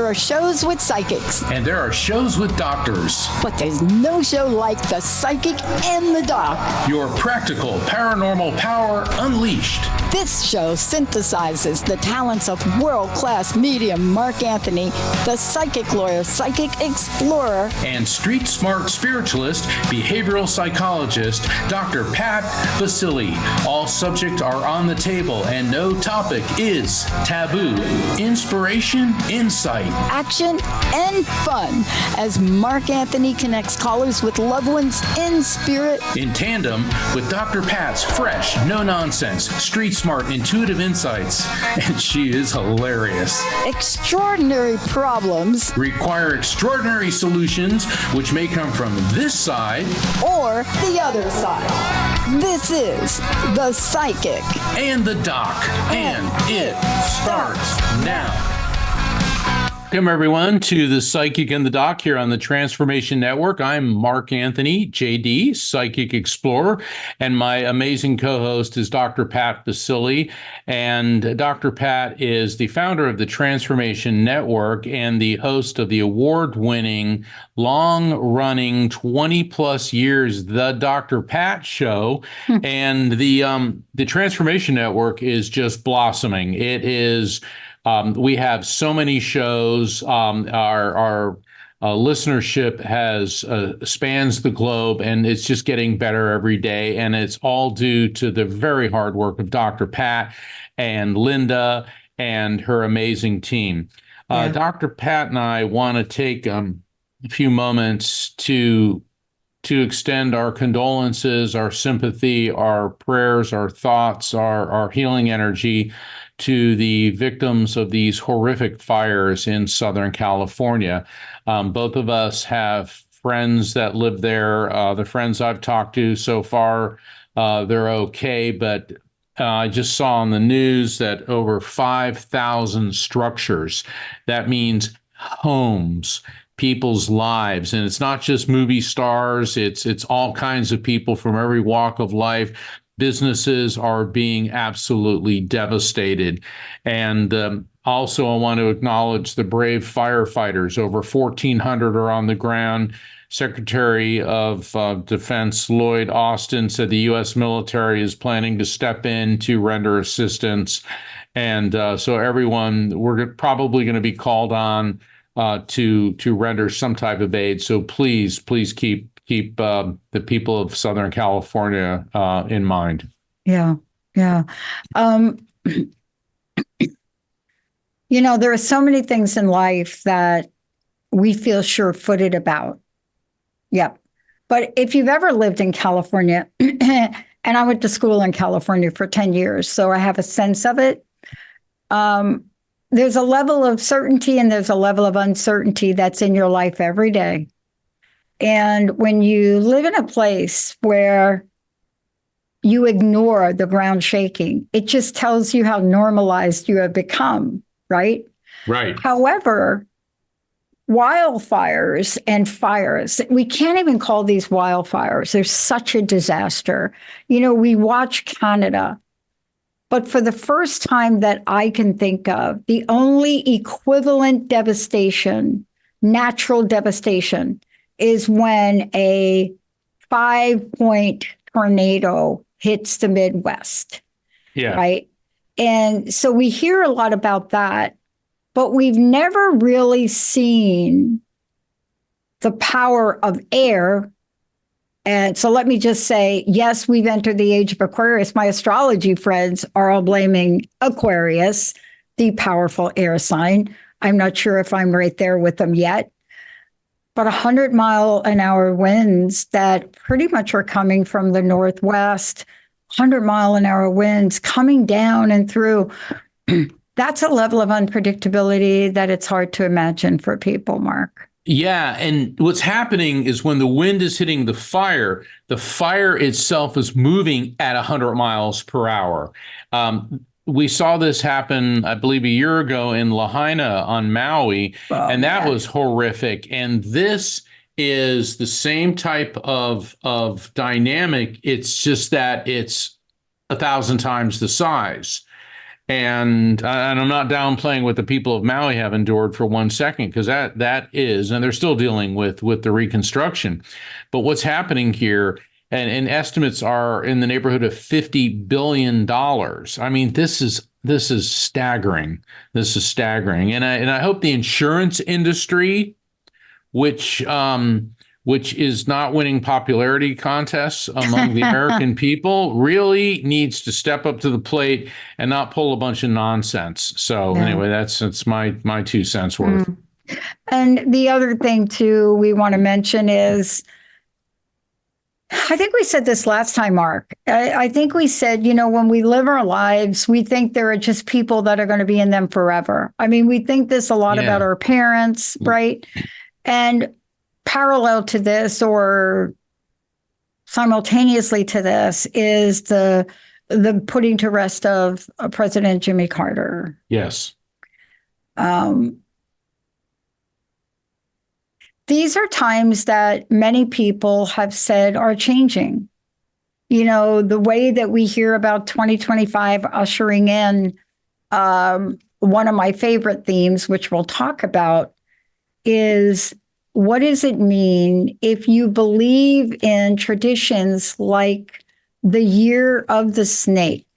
There are shows with psychics. And there are shows with doctors. But there's no show like The Psychic and the Doc. Your practical paranormal power unleashed. This show synthesizes the talents of world-class medium Mark Anthony, the psychic lawyer, psychic explorer, and street smart spiritualist, behavioral psychologist, Dr. Pat Baccili. All subjects are on the table and no topic is taboo. Inspiration, insight, action, and fun as Mark Anthony connects callers with loved ones in spirit. In tandem with Dr. Pat's fresh, no-nonsense, street-smart, intuitive insights. And she is hilarious. Extraordinary problems require extraordinary solutions, which may come from this side or the other side. This is The Psychic and the Doc, and it starts now. Welcome, everyone, to The Psychic and the Doc here on the Transformation Network. I'm Mark Anthony, JD, Psychic Explorer, and my amazing co-host is Dr. Pat Baccili. And Dr. Pat is the founder of the Transformation Network and the host of the award-winning, long-running, 20-plus years, The Dr. Pat Show. And the Transformation Network is just blossoming. It is... we have so many shows. Our listenership has spans the globe, and it's just getting better every day. And it's all due to the very hard work of Dr. Pat and Linda and her amazing team. Dr. Pat and I want to take a few moments to extend our condolences, our sympathy, our prayers, our thoughts, our healing energy to the victims of these horrific fires in Southern California. Both of us have friends that live there. The friends I've talked to so far, they're okay, but I just saw on the news that over 5,000 structures, that means homes, people's lives. And it's not just movie stars, it's all kinds of people from every walk of life. Businesses are being absolutely devastated. And also, I want to acknowledge the brave firefighters. Over 1,400 are on the ground. Secretary of Defense Lloyd Austin said the U.S. military is planning to step in to render assistance. And so everyone, we're probably going to be called on to render some type of aid. So please keep the people of Southern California in mind. Yeah. There are so many things in life that we feel sure-footed about. Yep. But if you've ever lived in California, and I went to school in California for 10 years, so I have a sense of it. There's a level of certainty and there's a level of uncertainty that's in your life every day. And when you live in a place where you ignore the ground shaking, it just tells you how normalized you have become, right? Right. However, wildfires and fires, we can't even call these wildfires. They're such a disaster. We watch Canada, but for the first time that I can think of, the only equivalent devastation, natural devastation, is when a 5-point tornado hits the Midwest. Yeah. Right. And so we hear a lot about that, but we've never really seen the power of air. And so let me just say, yes, we've entered the age of Aquarius. My astrology friends are all blaming Aquarius, the powerful air sign. I'm not sure if I'm right there with them yet. But 100-mile-an-hour winds that pretty much are coming from the northwest, 100-mile-an-hour winds coming down and through. That's a level of unpredictability that it's hard to imagine for people, Mark. Yeah, and what's happening is when the wind is hitting the fire itself is moving at 100 miles per hour. We saw this happen, I believe, a year ago in Lahaina on Maui, and that was horrific. And this is the same type of dynamic. It's just that it's 1,000 times the size. And I'm not downplaying what the people of Maui have endured for 1 second, because that is, and they're still dealing with the reconstruction. But what's happening here, and estimates are in the neighborhood of $50 billion. I mean, this is staggering. This is staggering, and I hope the insurance industry, which which is not winning popularity contests among the American people, really needs to step up to the plate and not pull a bunch of nonsense. So anyway, that's my 2 cents worth. And the other thing too we want to mention is, I think we said this last time, Mark. I think we said, when we live our lives, we think there are just people that are going to be in them forever. I mean, we think this a lot about our parents, right? And parallel to this, or simultaneously to this, is the putting to rest of President Jimmy Carter. Yes. These are times that many people have said are changing. The way that we hear about 2025 ushering in, one of my favorite themes, which we'll talk about, is what does it mean if you believe in traditions like the year of the snake?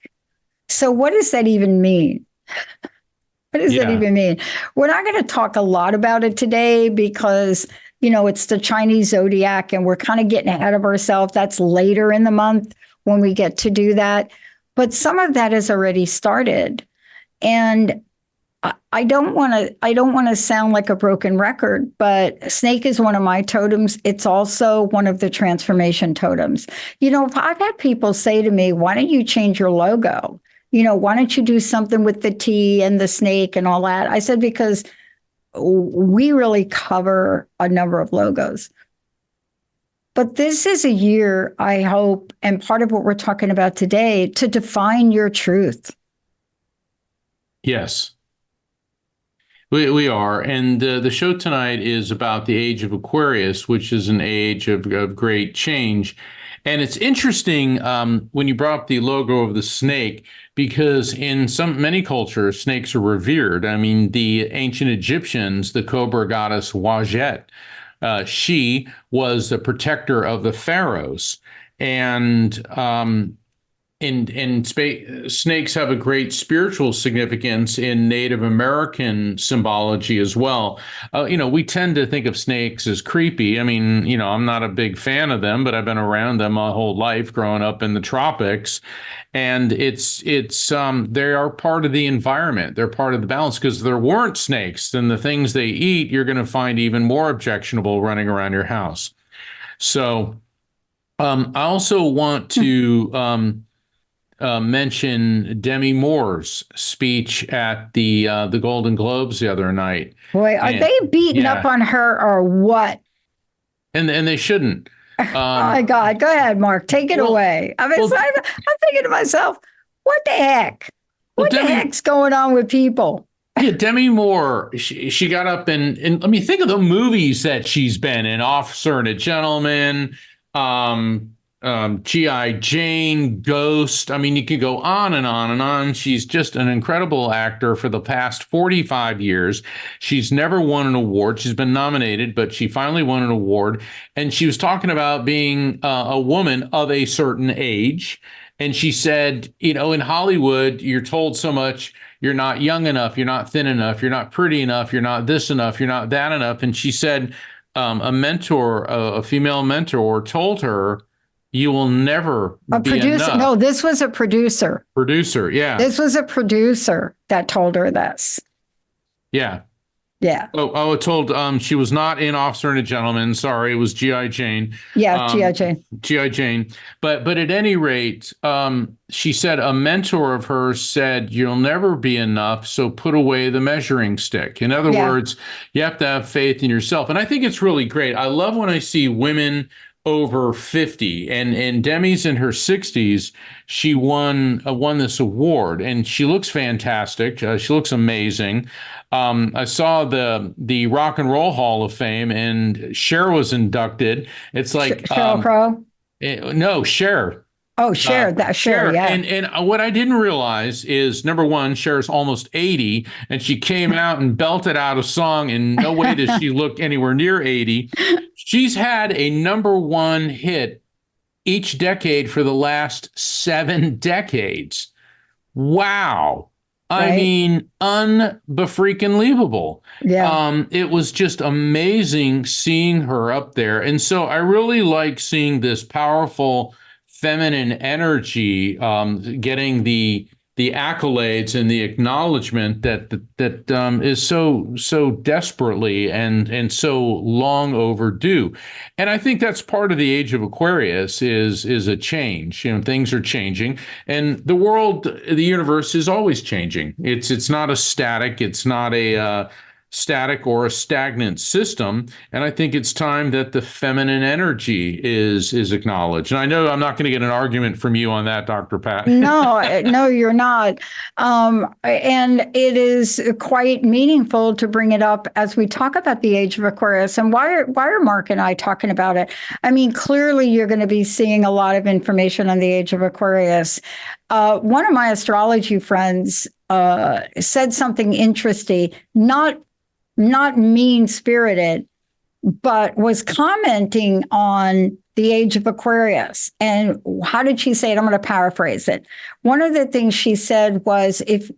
So what does that even mean? What does that even mean? We're not going to talk a lot about it today because, it's the Chinese zodiac and we're kind of getting ahead of ourselves. That's later in the month when we get to do that. But some of that has already started. And I don't want to sound like a broken record, but snake is one of my totems. It's also one of the transformation totems. I've had people say to me, why don't you change your logo? Why don't you do something with the T and the snake and all that? I said, because we really cover a number of logos. But this is a year, I hope, and part of what we're talking about today, to define your truth. Yes. We are. And the show tonight is about the age of Aquarius, which is an age of great change. And it's interesting when you brought up the logo of the snake, because in many cultures, snakes are revered. I mean, the ancient Egyptians, the cobra goddess Wajet, she was the protector of the pharaohs. And snakes have a great spiritual significance in Native American symbology as well. We tend to think of snakes as creepy. I mean, I'm not a big fan of them, but I've been around them my whole life growing up in the tropics. And they are part of the environment. They're part of the balance, because if there weren't snakes, then the things they eat, you're going to find even more objectionable running around your house. So I also want to mention Demi Moore's speech at the Golden Globes the other night. Boy, are they beating up on her or what? And they shouldn't. Oh my God! Go ahead, Mark. Take it away. I mean, I'm thinking to myself, what the heck? What the heck's going on with people? Yeah, Demi Moore. She got up and let me think of the movies that she's been in: Officer and a Gentleman, G.I. Jane, Ghost. I mean, you could go on and on and on. She's just an incredible actor for the past 45 years. She's never won an award. She's been nominated, but she finally won an award. And she was talking about being a woman of a certain age. And she said, in Hollywood, you're told so much. You're not young enough. You're not thin enough. You're not pretty enough. You're not this enough. You're not that enough. And she said a female mentor told her, you will never be enough. No, this was a producer. Producer, yeah. This was a producer that told her this. Yeah. Yeah. Oh, it told she was not in Officer and a Gentleman. Sorry, it was G.I. Jane. Yeah, G.I. Jane. G.I. Jane. But at any rate, she said a mentor of hers said, you'll never be enough, so put away the measuring stick. In other words, you have to have faith in yourself. And I think it's really great. I love when I see women over 50, and Demi's in her 60s. She won this award, and she looks fantastic. She looks amazing. I saw the Rock and Roll Hall of Fame, and Cher was inducted. It's like Sheryl Crow. No, Cher. Oh, Cher, yeah. And what I didn't realize is, number one, Cher's almost 80, and she came out and belted out a song, and no way does she look anywhere near 80. She's had a number one hit each decade for the last 7 decades. Wow. I Right? mean, unbefreaking-leavable. Yeah. It was just amazing seeing her up there. And so I really like seeing this powerful feminine energy getting the accolades and the acknowledgement that is so desperately and so long overdue. And I think that's part of the age of Aquarius is a change. You know, things are changing, and the world, the universe is always changing. It's not a static. It's not a static or a stagnant system. And I think it's time that the feminine energy is acknowledged. And I know I'm not going to get an argument from you on that, Dr. Pat. No, you're not. And it is quite meaningful to bring it up as we talk about the age of Aquarius. And why are Mark and I talking about it? I mean, clearly you're going to be seeing a lot of information on the age of Aquarius. One of my astrology friends said something interesting, not mean-spirited, but was commenting on the age of Aquarius. And how did she say it? I'm going to paraphrase it. One of the things she said was, if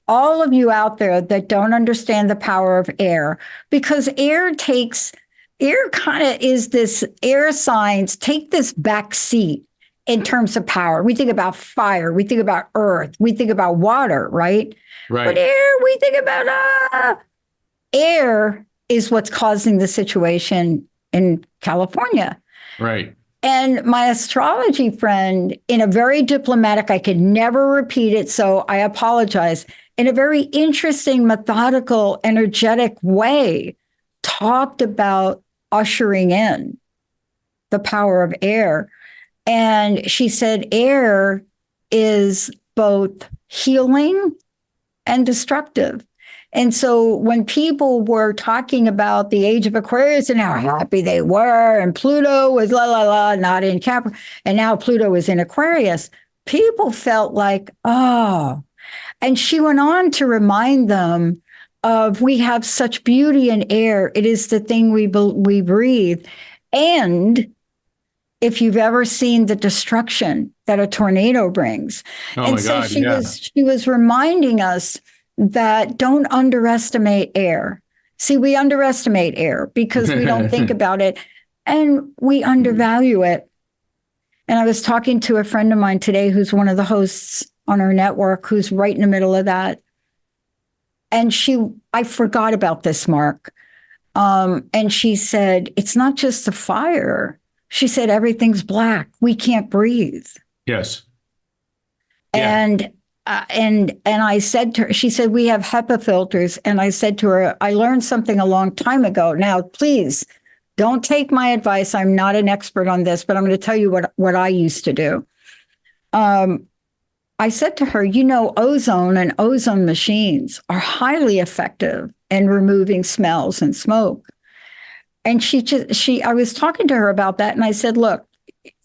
all of you out there that don't understand the power of air, because air kind of is this, air signs take this back seat in terms of power. We think about fire, we think about earth, we think about water, right? Right. But air, we think about air is what's causing the situation in California. Right. And my astrology friend, in a very diplomatic, I could never repeat it, so I apologize, in a very interesting, methodical, energetic way, talked about ushering in the power of air. And she said air is both healing and destructive. And so when people were talking about the age of Aquarius and how happy they were, and Pluto was not in Capricorn, and now Pluto is in Aquarius, people felt like, oh. And she went on to remind them of, we have such beauty in air. It is the thing we breathe. And if you've ever seen the destruction that a tornado brings. Oh, and my so God, she was reminding us that don't underestimate air. See, we underestimate air because we don't think about it, and we undervalue it. And I was talking to a friend of mine today who's one of the hosts on our network, who's right in the middle of that. And I forgot about this, Mark. And she said, it's not just the fire. She said, everything's black. We can't breathe. Yes. Yeah. And I said to her, she said, we have HEPA filters. And I said to her, I learned something a long time ago. Now, please don't take my advice. I'm not an expert on this, but I'm going to tell you what I used to do. I said to her, ozone and ozone machines are highly effective in removing smells and smoke. And I was talking to her about that. And I said, look,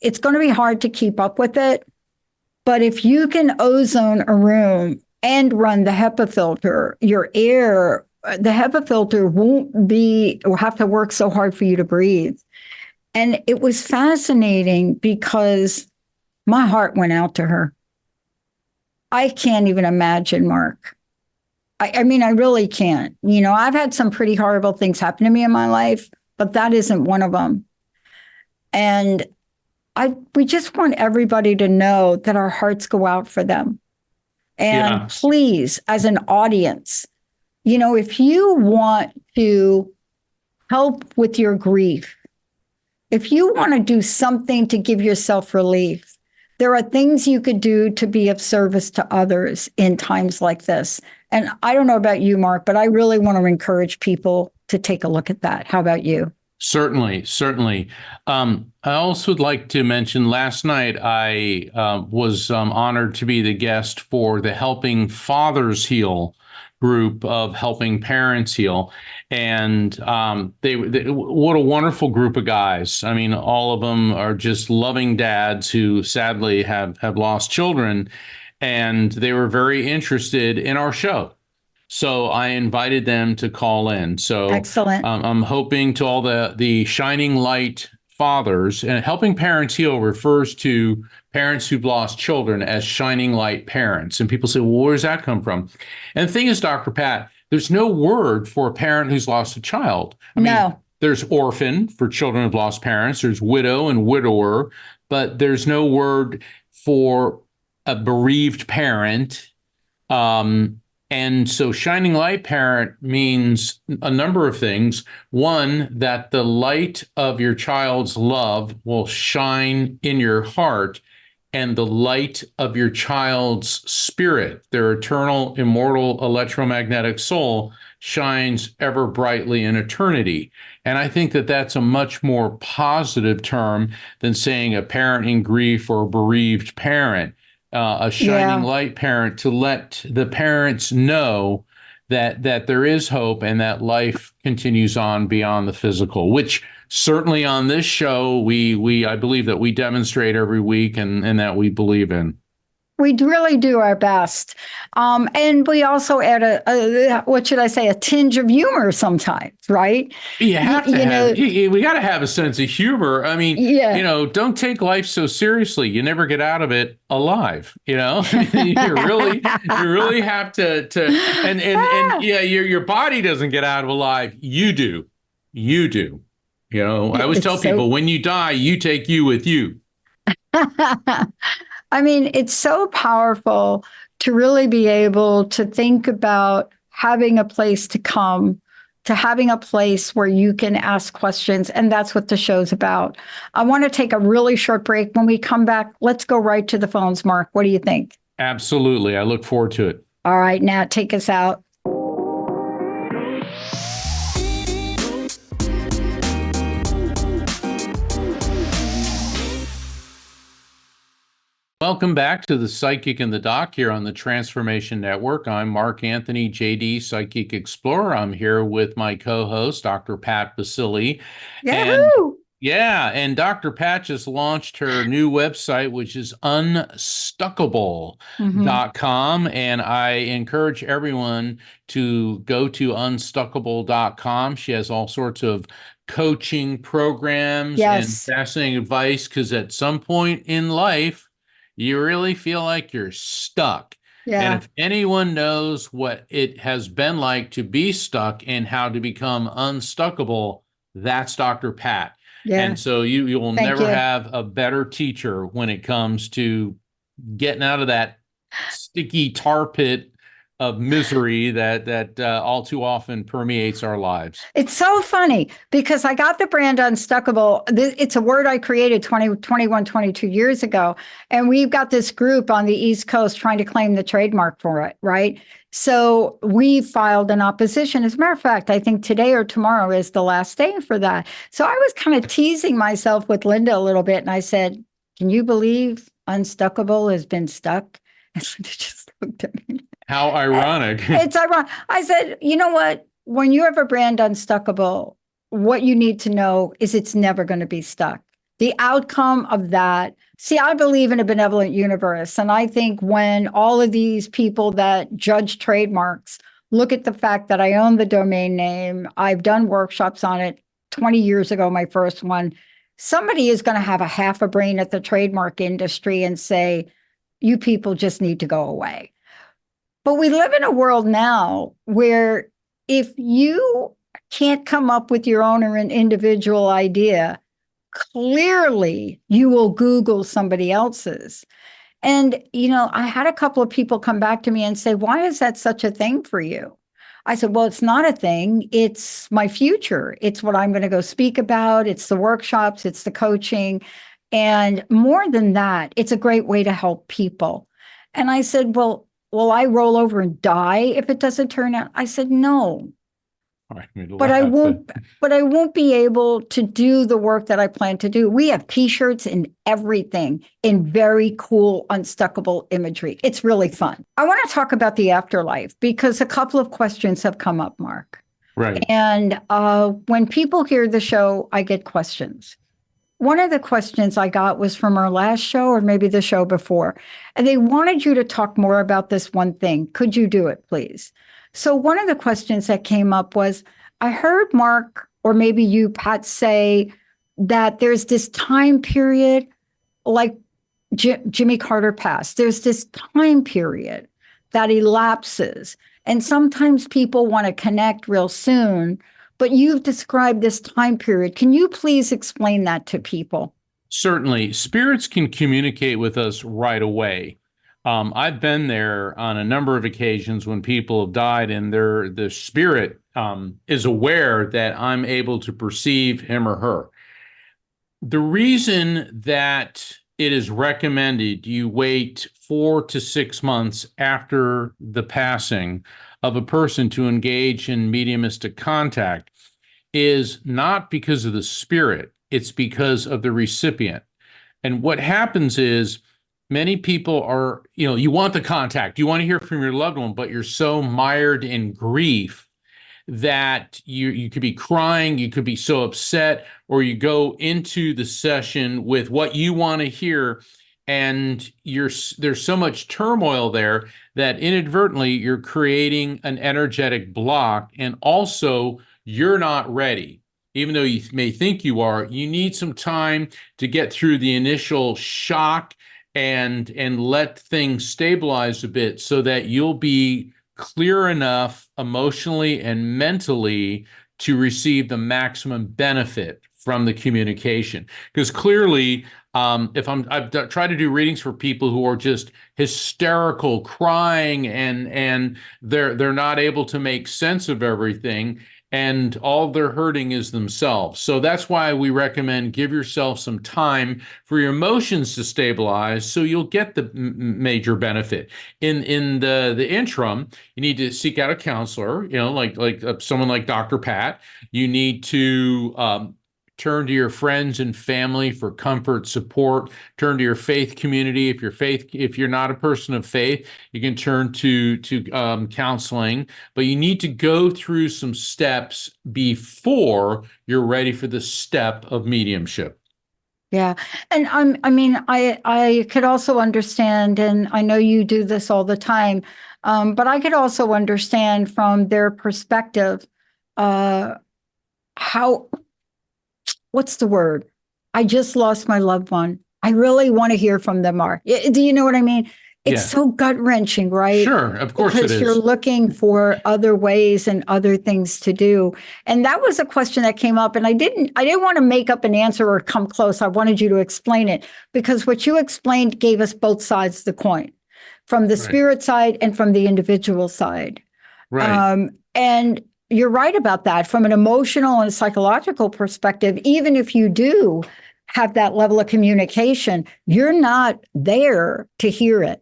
it's going to be hard to keep up with it. But if you can ozone a room and run the HEPA filter, your air, the HEPA filter won't have to work so hard for you to breathe. And it was fascinating because my heart went out to her. I can't even imagine, Mark. I mean, I really can't. I've had some pretty horrible things happen to me in my life, but that isn't one of them. And we just want everybody to know that our hearts go out for them. And please, as an audience, if you want to help with your grief, if you want to do something to give yourself relief, there are things you could do to be of service to others in times like this. And I don't know about you, Mark, but I really want to encourage people to take a look at that. How about you? Certainly. I also would like to mention, last night I was honored to be the guest for the Helping Fathers Heal group of helping parents heal, and they what a wonderful group of guys. I mean, all of them are just loving dads who sadly have lost children, and they were very interested in our show. So I invited them to call in. So Excellent. I'm hoping to all the shining light fathers, and helping parents heal refers to parents who've lost children as shining light parents. And people say, well, where does that come from? And the thing is, Dr. Pat, there's no word for a parent who's lost a child. I mean, there's orphan for children who've lost parents. There's widow and widower, but there's no word for a bereaved parent. And so shining light parent means a number of things. One, that the light of your child's love will shine in your heart, and the light of your child's spirit, their eternal, immortal, electromagnetic soul, shines ever brightly in eternity. And I think that that's a much more positive term than saying a parent in grief or a bereaved parent. A shining light parent, to let the parents know that there is hope and that life continues on beyond the physical, which certainly on this show I believe that we demonstrate every week, and that we believe in. We really do our best. And we also add a tinge of humor sometimes, right? You have to have, we got to have a sense of humor. I mean, don't take life so seriously. You never get out of it alive, you really have to, and your body doesn't get out of alive. You do. I always tell people, when you die, you take you with you. I mean, it's so powerful to really be able to think about having a place to come, to having a place where you can ask questions. And that's what the show's about. I want to take a really short break. When we come back, let's go right to the phones, Mark. What do you think? Absolutely. I look forward to it. All right, Nat, take us out. Welcome back to the Psychic and the Doc here on the Transformation Network. I'm Mark Anthony, JD, Psychic Explorer. I'm here with my co-host, Dr. Pat Baccili. Yahoo! And Dr. Pat just launched her new website, which is unstuckable.com. And I encourage everyone to go to unstuckable.com. She has all sorts of coaching programs and fascinating advice, because at some point in life, you really feel like you're stuck. Yeah. And if anyone knows what it has been like to be stuck and how to become unstuckable, that's Dr. Pat. Yeah. And so you will never have a better teacher when it comes to getting out of that sticky tar pit of misery that all too often permeates our lives. It's so funny because I got the brand Unstuckable. It's a word I created 22 years ago. And we've got this group on the East Coast trying to claim the trademark for it, right? So we filed an opposition. As a matter of fact, I think today or tomorrow is the last day for that. So I was kind of teasing myself with Linda a little bit. And I said, can you believe Unstuckable has been stuck? And Linda just looked at me. How ironic. It's ironic. I said, you know what? When you have a brand Unstuckable, what you need to know is it's never going to be stuck. The outcome of that. See, I believe in a benevolent universe. And I think when all of these people that judge trademarks look at the fact that I own the domain name, I've done workshops on it 20 years ago, my first one, somebody is going to have a half a brain at the trademark industry and say, you people just need to go away. But we live in a world now where if you can't come up with your own or an individual idea, clearly you will Google somebody else's. And, I had a couple of people come back to me and say, why is that such a thing for you? I said, well, it's not a thing. It's my future. It's what I'm going to go speak about. It's the workshops. It's the coaching. And more than that, it's a great way to help people. And I said, well, will I roll over and die if it doesn't turn out? I said, no. I mean, but I laugh, won't but I won't be able to do the work that I plan to do. We have t-shirts and everything in very cool unstuckable imagery. It's really fun. I want to talk about the afterlife because a couple of questions have come up, Mark. right. And when people hear the show, I get questions. One of the questions I got was from our last show or maybe the show before, and they wanted you to talk more about this one thing. Could you do it, please? So one of the questions that came up was, I heard Mark, or maybe you, Pat, say that there's this time period, like Jimmy Carter passed, there's this time period that elapses. And sometimes people want to connect real soon, but you've described this time period. Can you please explain that to people? Certainly, spirits can communicate with us right away. I've been there on a number of occasions when people have died, and the spirit is aware that I'm able to perceive him or her. The reason that it is recommended you wait 4 to 6 months after the passing of a person to engage in mediumistic contact is not because of the spirit, it's because of the recipient. And what happens is many people are, you want the contact, you want to hear from your loved one, but you're so mired in grief that you could be crying, you could be so upset, or you go into the session with what you want to hear, and there's so much turmoil there that inadvertently you're creating an energetic block, and also you're not ready. Even though you may think you are, you need some time to get through the initial shock and let things stabilize a bit so that you'll be clear enough emotionally and mentally to receive the maximum benefit from the communication. Because clearly, I've tried to do readings for people who are just hysterical, crying, and they're not able to make sense of everything, and all they're hurting is themselves. So that's why we recommend give yourself some time for your emotions to stabilize so you'll get the major benefit. In the interim, you need to seek out a counselor, like someone like Dr. Pat. You need to turn to your friends and family for comfort, support. Turn to your faith community. If you're not a person of faith, you can turn to counseling. But you need to go through some steps before you're ready for the step of mediumship. Yeah. And I could also understand, and I know you do this all the time, but I could also understand from their perspective, how, what's the word? I just lost my loved one. I really want to hear from them, Mark. Do you know what I mean? It's Yeah. so gut-wrenching, right? Sure, of course it Because is. you're looking for other ways and other things to do. And that was a question that came up, and I didn't want to make up an answer or come close. I wanted you to explain it because what you explained gave us both sides of the coin, from the Right. spirit side and from the individual side. Right. And you're right about that. From an emotional and psychological perspective, even if you do have that level of communication, you're not there to hear it.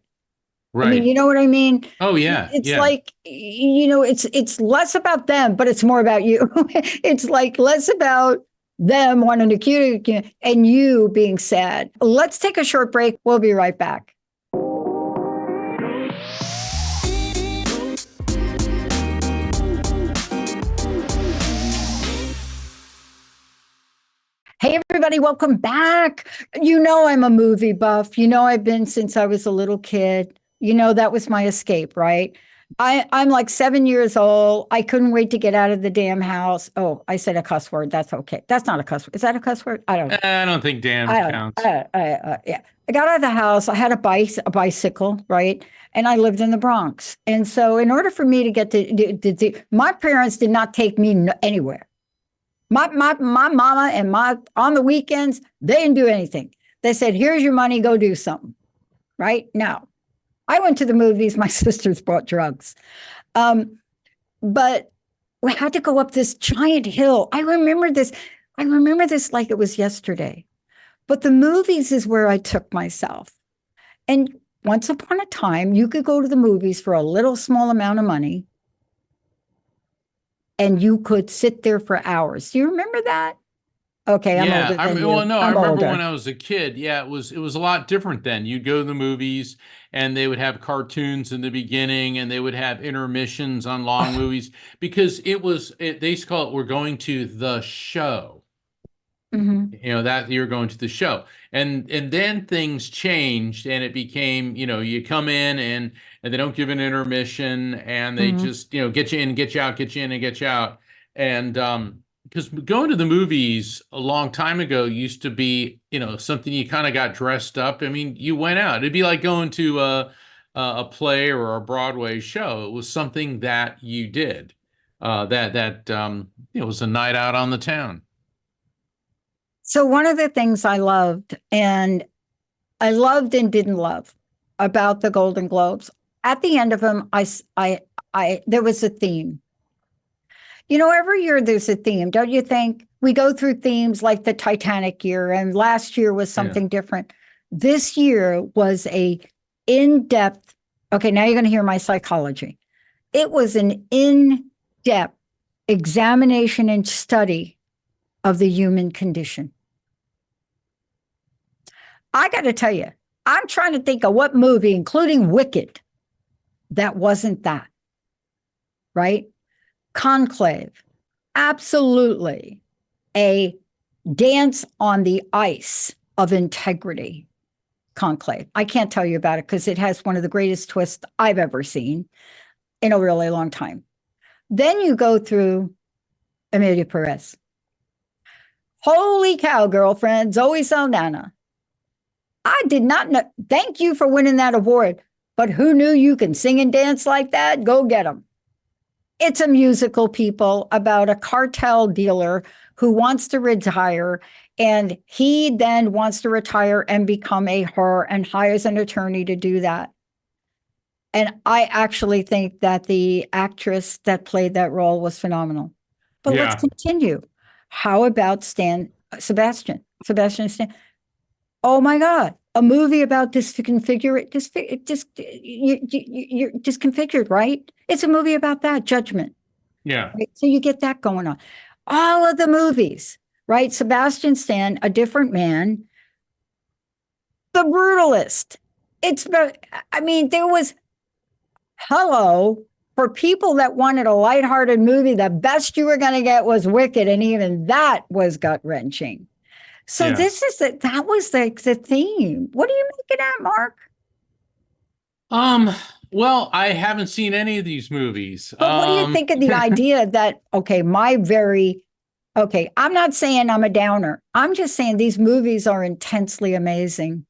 Right. I mean, you know what I mean? Oh, yeah. It's Yeah. like, it's less about them, but it's more about you. It's like less about them wanting to communicate and you being sad. Let's take a short break. We'll be right back. Hey, everybody, welcome back. You know, I'm a movie buff. You know, I've been since I was a little kid. You know, that was my escape, right? I'm like 7 years old. I couldn't wait to get out of the damn house. Oh, I said a cuss word. That's okay. That's not a cuss word. Is that a cuss word? I don't know. I don't think damn I don't counts. know. Yeah. I got out of the house. I had a bicycle, right? And I lived in the Bronx. And so in order for me to get to my parents did not take me anywhere. My mama and on the weekends, they didn't do anything. They said, here's your money, go do something. Right? Now, I went to the movies. My sisters bought drugs. But we had to go up this giant hill. I remember this like it was yesterday. But the movies is where I took myself. And once upon a time, you could go to the movies for a little small amount of money and you could sit there for hours. Do you remember that? Okay, I'm Yeah, older than you. well, no, I I'm remember when older. I was a kid. Yeah, it was a lot different then. You'd go to the movies, and they would have cartoons in the beginning, and they would have intermissions on long movies because they used to call it, we're going to the show. Mhm, That you're going to the show, and then things changed, and it became, you come in, and they don't give an intermission, and they mhm. just, get you in, get you out, get you in, and get you out. And because going to the movies a long time ago used to be, something you kind of got dressed up. I mean, you went out. It'd be like going to a play or a Broadway show. It was something that you did. It was a night out on the town. So one of the things I loved and didn't love about the Golden Globes, at the end of them, there was a theme. Every year there's a theme, don't you think? We go through themes like the Titanic year, and last year was Yeah. something different. This year was a in-depth, okay, now you're going to hear my psychology. It was an in-depth examination and study of the human condition. I got to tell you, I'm trying to think of what movie, including Wicked, that wasn't that, right? Conclave, absolutely a dance on the ice of integrity. Conclave. I can't tell you about it because it has one of the greatest twists I've ever seen in a really long time. Then you go through Amelia Perez. Holy cow, girlfriend, Zoe Saldana. I did not know. Thank you for winning that award. But who knew you can sing and dance like that? Go get them. It's a musical, people, about a cartel dealer who wants to retire. And he then wants to retire and become a whore and hires an attorney to do that. And I actually think that the actress that played that role was phenomenal. But let's Yeah. continue. How about Sebastian Stan? Oh my God, a movie about you're disconfigured, right? It's a movie about that judgment. Yeah. Right? So you get that going on. All of the movies, right? Sebastian Stan, A Different Man, The Brutalist. There was, hello, for people that wanted a lighthearted movie, the best you were going to get was Wicked, and even that was gut wrenching. So Yeah. that was the theme. What do you make of that, Mark? Well, I haven't seen any of these movies. But what do you think of the idea that, okay, I'm not saying I'm a downer. I'm just saying these movies are intensely amazing.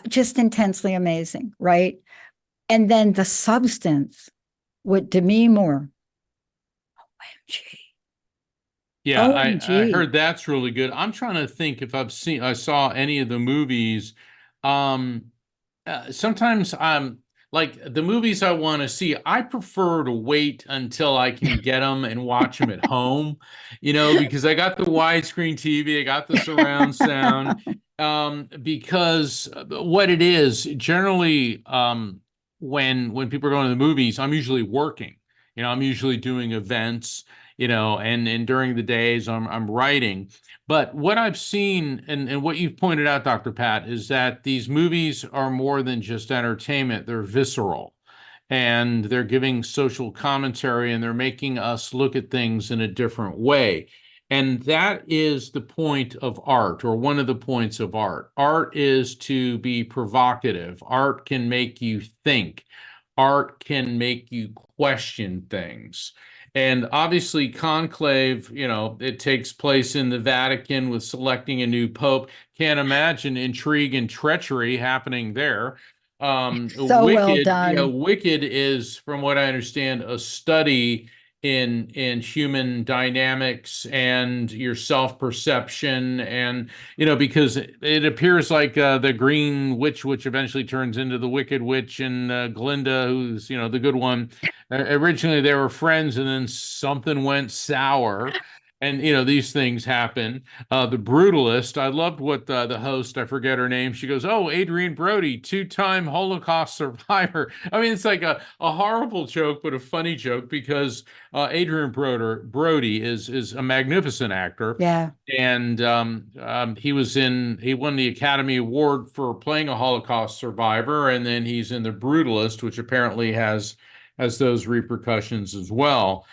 Just intensely amazing, right? And then the substance with Demi Moore. OMG. Yeah, I OMG. heard that's really good. I'm trying to think if I saw any of the movies. Um, Sometimes I'm like, the movies I want to see, I prefer to wait until I can get them and watch them at home, because I got the widescreen TV, I got the surround sound. Because what it is generally, when people are going to the movies, I'm usually working. I'm usually doing events, and during the days I'm writing. But what I've seen, and what you've pointed out, Dr. Pat, is that these movies are more than just entertainment. They're visceral, and they're giving social commentary, and they're making us look at things in a different way. And that is the point of art, or one of the points of art. Art is to be provocative. Art can make you think. Art can make you question things. And obviously, conclave, it takes place in the Vatican with selecting a new pope. Can't imagine intrigue and treachery happening there. So well Wicked, done. Wicked is, from what I understand, a study in human dynamics and your self-perception, and because it appears like the green witch, which eventually turns into the Wicked Witch, and Glinda, who's the good one. Originally they were friends, and then something went sour, And these things happen. The Brutalist. I loved what the host, I forget her name. She goes, "Oh, Adrian Brody, two-time Holocaust survivor." I mean, it's like a horrible joke, but a funny joke because Adrian Brody is a magnificent actor. Yeah. And he won the Academy Award for playing a Holocaust survivor, and then he's in The Brutalist, which apparently has those repercussions as well.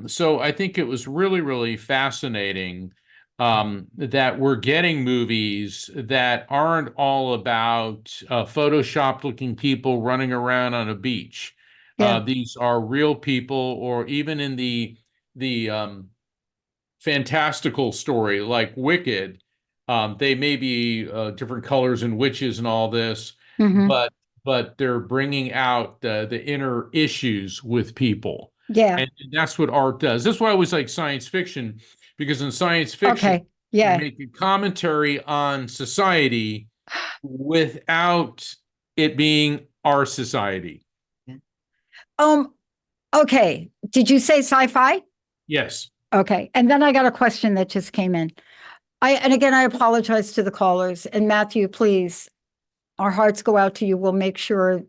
So I think it was really, really fascinating that we're getting movies that aren't all about photoshopped looking people running around on a beach. Yeah. These are real people, or even in the fantastical story like Wicked. They may be different colors and witches and all this, Hmm. but they're bringing out the inner issues with people. Yeah. And that's what art does. That's why I always like science fiction, because in science fiction, Okay. you Yeah. make a commentary on society without it being our society. Um, okay. Did you say sci-fi? Yes. Okay. And then I got a question that just came in. And again, I apologize to the callers. And Matthew, please, our hearts go out to you. We'll make sure.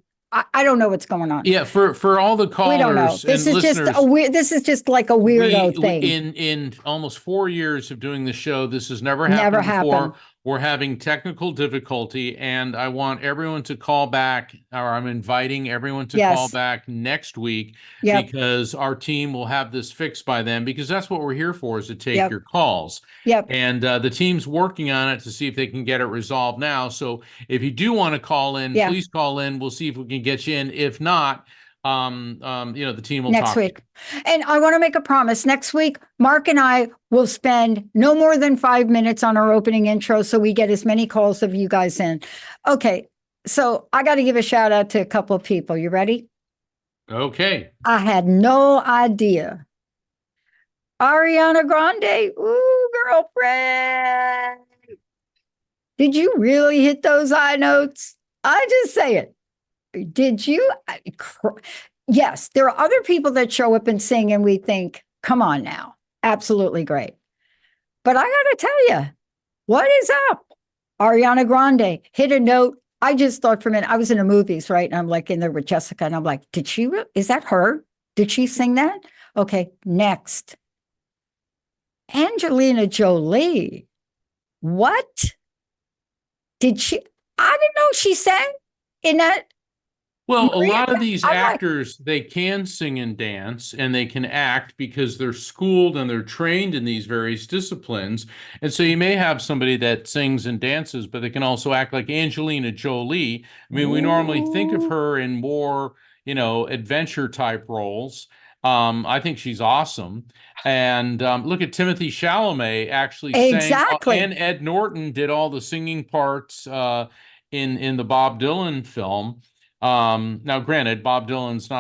I don't know what's going on. Yeah, for all the We don't know. callers and This is just listeners, a weird. This is just like a weirdo thing. in almost 4 years of doing the show, this has never Never happened before. happened. We're having technical difficulty, and I want everyone to call back, or I'm inviting everyone to call Yes. back next week Yep. because our team will have this fixed by then, because that's what we're here for, is to take Yep. your calls. Yep. And the team's working on it to see if they can get it resolved now. So if you do want to call in, Yeah. please call in. We'll see if we can get you in. If not, the team will Next talk to you. week. And I want to make a promise. Next week, Mark and I will spend no more than 5 minutes on our opening intro so we get as many calls of you guys in. Okay. So I got to give a shout out to a couple of people. You ready? Okay. I had no idea. Ariana Grande. Ooh, girlfriend. Did you really hit those high notes? I just say it. Did you? Yes, there are other people that show up and sing, and we think, come on now, absolutely great. But I got to tell you, what is up? Ariana Grande hit a note. I just thought for a minute, I was in the movies, right? And I'm like in there with Jessica, and I'm like, is that her? Did she sing that? Okay, next. Angelina Jolie. What? Did she? I didn't know she sang in that. Well, a Maria, lot of these I like- actors, they can sing and dance and they can act because they're schooled and they're trained in these various disciplines. And so you may have somebody that sings and dances, but they can also act, like Angelina Jolie. I mean, we normally think of her in more, adventure type roles. I think she's awesome. And look at Timothy Chalamet actually sang, Exactly. and Ed Norton did all the singing parts in the Bob Dylan film. Now granted, Bob Dylan's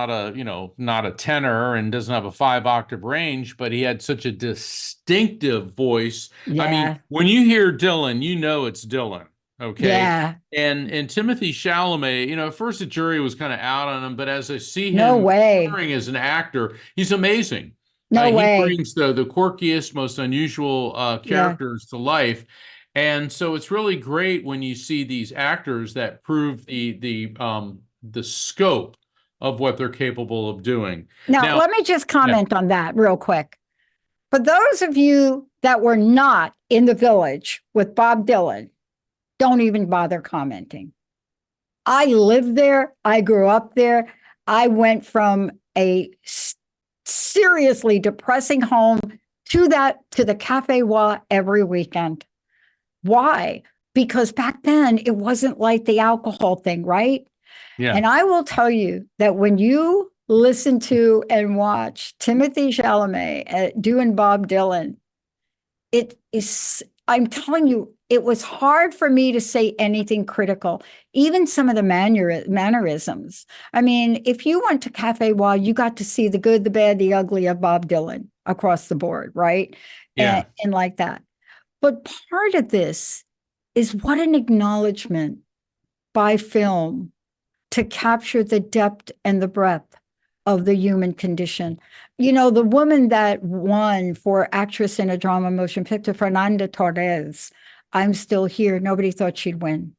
not a tenor and doesn't have a 5-octave range, but he had such a distinctive voice. Yeah. I mean, when you hear Dylan, you know it's Dylan. Okay. Yeah. And Timothy Chalamet, at first the jury was kind of out on him, but as I see him No way. touring as an actor, he's amazing. No way. He brings the quirkiest, most unusual characters to life. And so it's really great when you see these actors that prove the scope of what they're capable of doing. Now, let me just comment on that real quick. For those of you that were not in the Village with Bob Dylan, don't even bother commenting. I lived there. I grew up there. I went from a seriously depressing home to the Cafe Wa every weekend. Why? Because back then it wasn't like the alcohol thing, right? Yeah. And I will tell you that when you listen to and watch Timothy Chalamet doing Bob Dylan, I'm telling you, it was hard for me to say anything critical, even some of the mannerisms. I mean, if you went to Cafe Wa, you got to see the good, the bad, the ugly of Bob Dylan across the board, right? Yeah. And like that. But part of this is what an acknowledgement by film to capture the depth and the breadth of the human condition. You know, the woman that won for actress in a drama motion picture, Fernanda Torres, I'm Still Here, nobody thought she'd win.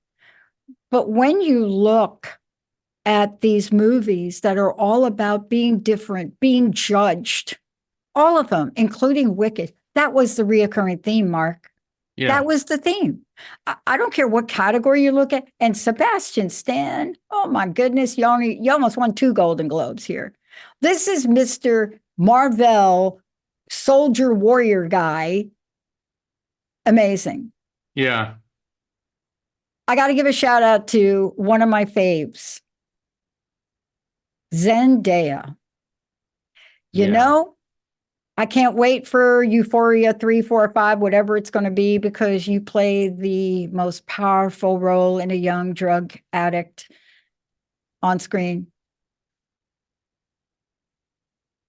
But when you look at these movies that are all about being different, being judged, all of them, including Wicked, that was the reoccurring theme, Mark. Yeah. That was the theme. I don't care what category you look at. And Sebastian Stan, oh my goodness, you almost won 2 Golden Globes here. This is Mr. Marvel soldier warrior guy. Amazing. Yeah. I got to give a shout out to one of my faves, Zendaya. You know, I can't wait for Euphoria 3, 4, 5, whatever it's going to be, because you play the most powerful role in a young drug addict on screen.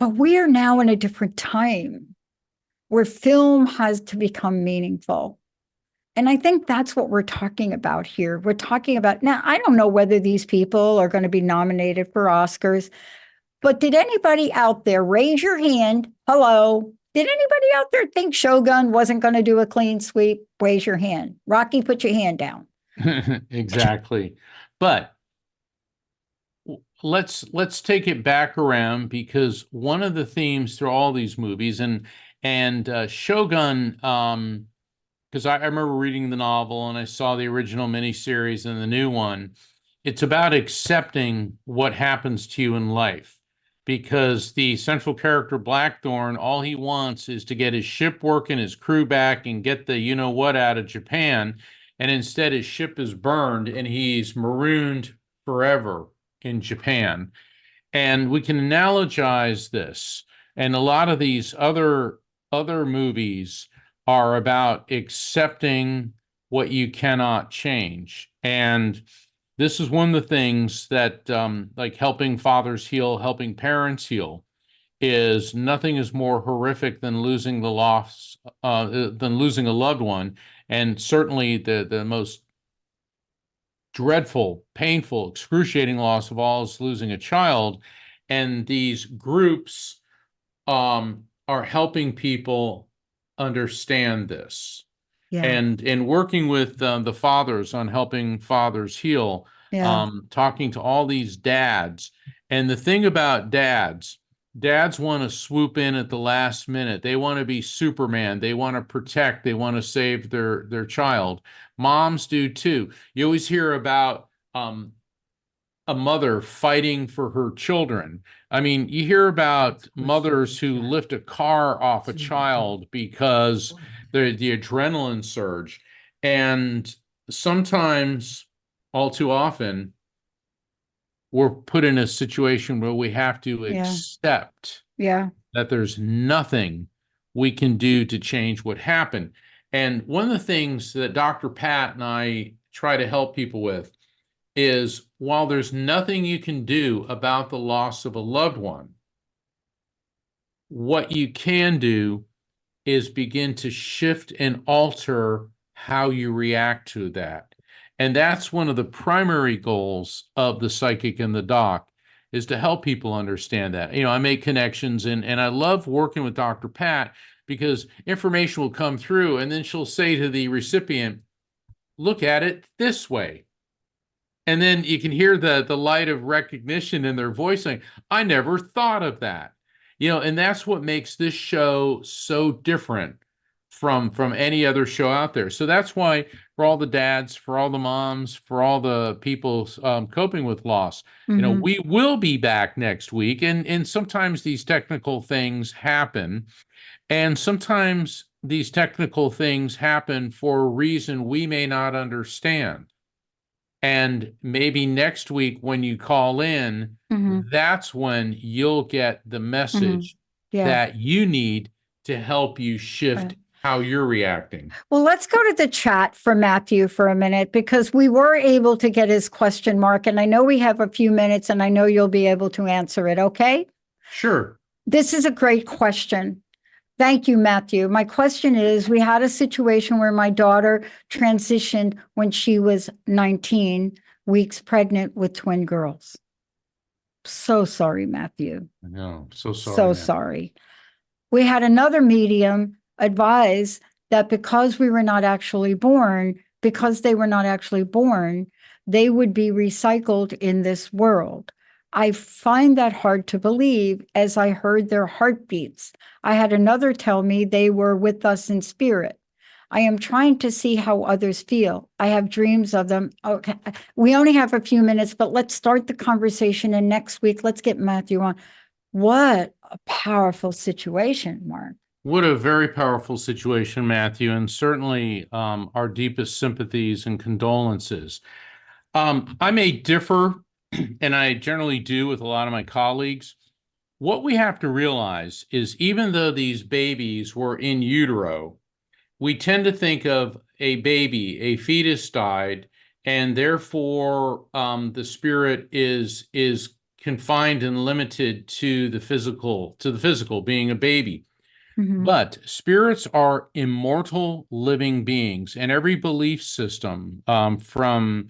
But we are now in a different time where film has to become meaningful. And I think that's what we're talking about here. We're talking about, now, I don't know whether these people are going to be nominated for Oscars, but did anybody out there raise your hand? Hello. Did anybody out there think Shogun wasn't going to do a clean sweep? Raise your hand. Rocky, put your hand down. Exactly. But let's take it back around, because one of the themes through all these movies and Shogun, because I remember reading the novel and I saw the original miniseries and the new one. It's about accepting what happens to you in life, because the central character Blackthorn, all he wants is to get his ship working, his crew back, and get the you know what out of Japan. And instead his ship is burned and he's marooned forever in Japan. And we can analogize this. And a lot of these other movies are about accepting what you cannot change. And this is one of the things that, like helping fathers heal, helping parents heal, is nothing is more horrific than losing the loss, than losing a loved one. And certainly the most dreadful, painful, excruciating loss of all is losing a child. And these groups are helping people understand this. Yeah. And working with the fathers on helping fathers heal, talking to all these dads. And the thing about dads want to swoop in at the last minute. They want to be Superman. They want to protect. They want to save their child. Moms do too. You always hear about a mother fighting for her children. I mean, you hear about mothers who lift a car off a child because the adrenaline surge. And sometimes, all too often, we're put in a situation where we have to accept that there's nothing we can do to change what happened. And one of the things that Dr. Pat and I try to help people with is, while there's nothing you can do about the loss of a loved one, what you can do is begin to shift and alter how you react to that. And that's one of the primary goals of the Psychic and the Doc, is to help people understand that. You know, I make connections, and I love working with Dr. Pat, because information will come through and then she'll say to the recipient, look at it this way. And then you can hear the light of recognition in their voice saying, I never thought of that. You know, and that's what makes this show so different from any other show out there. So that's why, for all the dads, for all the moms, for all the people coping with loss, you know, we will be back next week. And sometimes these technical things happen. And sometimes these technical things happen for a reason we may not understand. And maybe next week when you call in, that's when you'll get the message that you need to help you shift how you're reacting. Well, let's go to the chat for Matthew for a minute, because we were able to get his question, Mark, and I know we have a few minutes and I know you'll be able to answer it. Okay? Sure. This is a great question. Thank you, Matthew. My question is, we had a situation where my daughter transitioned when she was 19 weeks pregnant with twin girls. So sorry, Matthew. No, so sorry, So man. sorry. We had another medium advise that because we were not actually born, because they were not actually born, they would be recycled in this world. I find that hard to believe as I heard their heartbeats. I had another tell me they were with us in spirit. I am trying to see how others feel. I have dreams of them. Okay. We only have a few minutes, but let's start the conversation. And next week, let's get Matthew on. What a powerful situation, Mark. What a very powerful situation, Matthew, and certainly our deepest sympathies and condolences. I may differ, and I generally do with a lot of my colleagues. What we have to realize is even though these babies were in utero, we tend to think of a baby, a fetus died, and therefore the spirit is confined and limited to the physical, being a baby. Mhm. But spirits are immortal living beings, and every belief system, from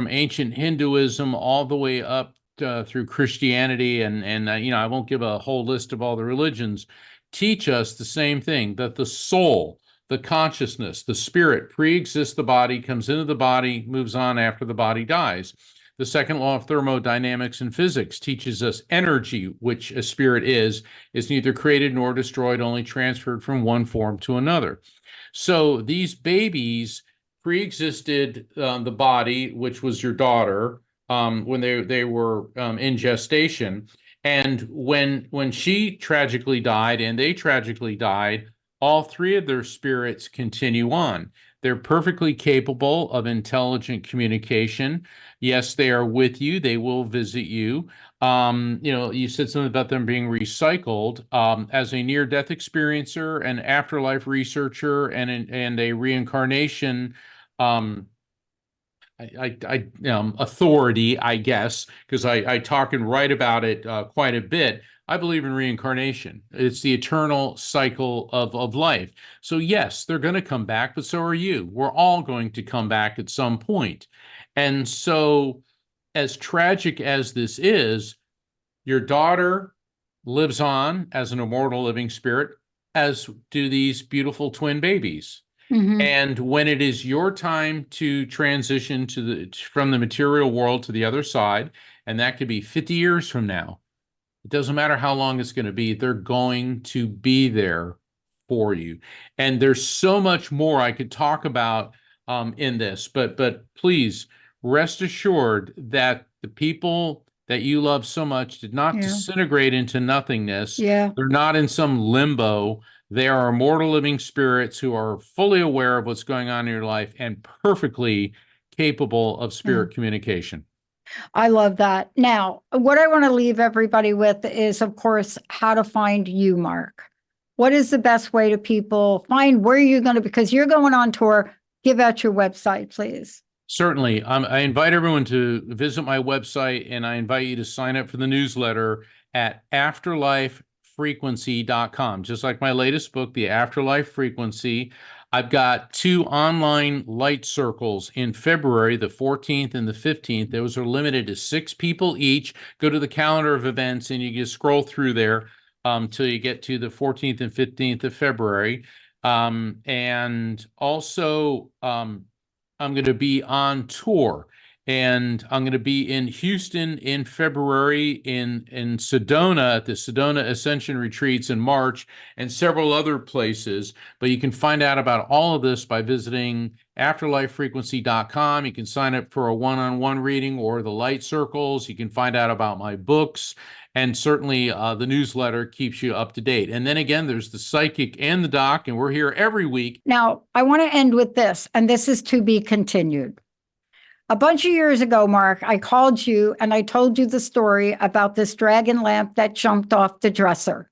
ancient Hinduism all the way up through Christianity, and I won't give a whole list of all the religions, teach us the same thing, that the soul, the consciousness, the spirit pre-exists the body, comes into the body, moves on after the body dies. The second law of thermodynamics and physics teaches us energy, which a spirit is neither created nor destroyed, only transferred from one form to another. So these babies pre-existed the body, which was your daughter, when they were in gestation. And when she tragically died and they tragically died, all three of their spirits continue on. They're perfectly capable of intelligent communication. Yes, they are with you. They will visit you. You said something about them being recycled. As a near-death experiencer, an afterlife researcher, and a reincarnation authority, I guess, because I talk and write about it quite a bit. I believe in reincarnation. It's the eternal cycle of life. So yes, they're going to come back, but so are you. We're all going to come back at some point. And so, as tragic as this is, your daughter lives on as an immortal living spirit, as do these beautiful twin babies. Mhm. And when it is your time to transition from the material world to the other side, and that could be 50 years from now, it doesn't matter how long it's going to be, they're going to be there for you. And there's so much more I could talk about in this, but please rest assured that the people that you love so much did not Yeah. disintegrate into nothingness. Yeah. They're not in some limbo. They are immortal living spirits who are fully aware of what's going on in your life and perfectly capable of spirit communication. I love that. Now, what I want to leave everybody with is, of course, how to find you, Mark. What is the best way to people find where you're going to, because you're going on tour, give out your website, please. Certainly. I invite everyone to visit my website, and I invite you to sign up for the newsletter at afterlifefrequency.com. Just like my latest book, The Afterlife Frequency, I've got 2 online light circles in February, the 14th and the 15th. Those are limited to 6 people each. Go to the calendar of events, and you can scroll through there till you get to the 14th and 15th of February. And also, I'm going to be on tour, and I'm going to be in Houston in February, in Sedona at the Sedona Ascension Retreats in March, and several other places. But you can find out about all of this by visiting afterlifefrequency.com. You can sign up for a one-on-one reading or the light circles. You can find out about my books. And certainly the newsletter keeps you up to date. And then again, there's the Psychic and the Doc, and we're here every week. Now, I want to end with this, and this is to be continued. A bunch of years ago, Mark, I called you and I told you the story about this dragon lamp that jumped off the dresser.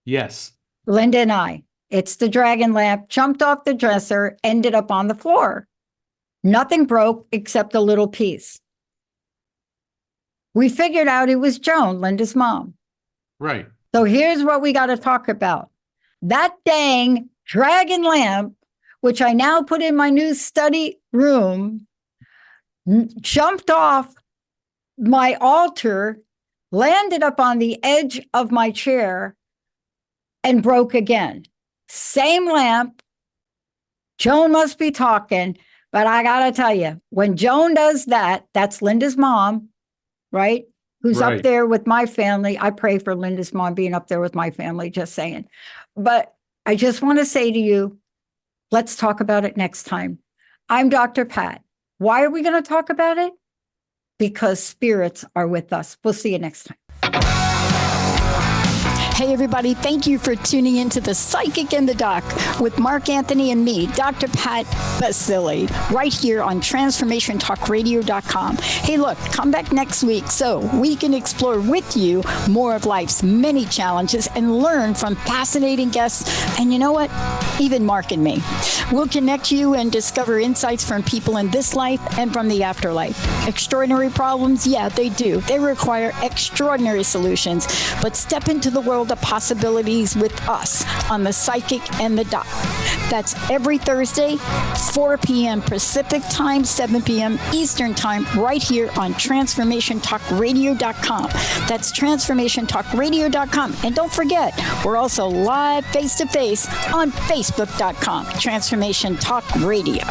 Yes. Linda and I. It's the dragon lamp, jumped off the dresser, ended up on the floor. Nothing broke except a little piece. We figured out it was Joan, Linda's mom. Right. So here's what we got to talk about. That dang dragon lamp, which I now put in my new study room, jumped off my altar, landed up on the edge of my chair, and broke again. Same lamp. Joan must be talking, but I got to tell you, when Joan does that, that's Linda's mom, right? Who's Right. up there with my family. I pray for Linda's mom being up there with my family, just saying. But I just want to say to you, let's talk about it next time. I'm Dr. Pat. Why are we going to talk about it? Because spirits are with us. We'll see you next time. Hey, everybody, thank you for tuning into The Psychic and the Doc with Mark Anthony and me, Dr. Pat Baccili, right here on TransformationTalkRadio.com. Hey, look, come back next week so we can explore with you more of life's many challenges and learn from fascinating guests. And you know what? Even Mark and me. We'll connect you and discover insights from people in this life and from the afterlife. Extraordinary problems? Yeah, they do. They require extraordinary solutions. But step into the world of possibilities with us on The Psychic and the Doc. That's every Thursday, 4 p.m. Pacific Time, 7 p.m. Eastern Time, right here on TransformationTalkRadio.com. That's TransformationTalkRadio.com. And don't forget, we're also live face-to-face on Facebook.com, Transformation Talk Radio.